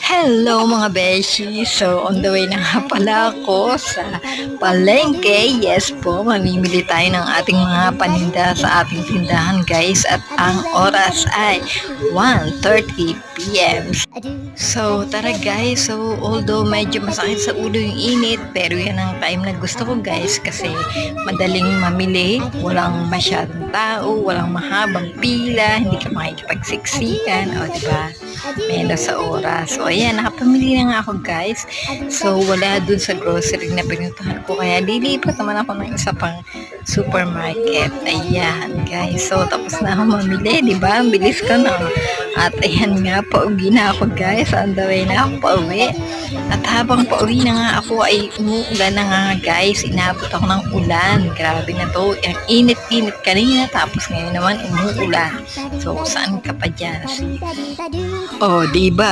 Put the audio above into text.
Hello mga beshi! So, on the way na nga pala ako sa palengke. Yes po, mamimili tayo ng ating mga paninda sa ating tindahan guys. At ang oras ay 1:30 PM. So, tara guys. So, although medyo masakit sa ulo yung init, pero yan ang time na gusto ko guys. Kasi madaling mamili, walang masyadong tao, walang mahabang pila, hindi ka makikipagsiksikan, o diba? Menos sa oras. So, ayan, nakapamili na nga ako guys. So, wala dun sa grocery na pinuntahan ko. Kaya lilipat naman ako ng isa pang supermarket. Ayan, guys. So, tapos na ako mamili, di ba? Ang bilis ko na. At ayan nga, pauwi na ako guys. On the way na ako pauwi. At habang pauwi na nga ako ay umuulan na nga guys. Inabot ako ng ulan. Grabe na to. Ang init-init kanina. Tapos ngayon naman umuulan. So, saan ka pa dyan? Oh, di ba?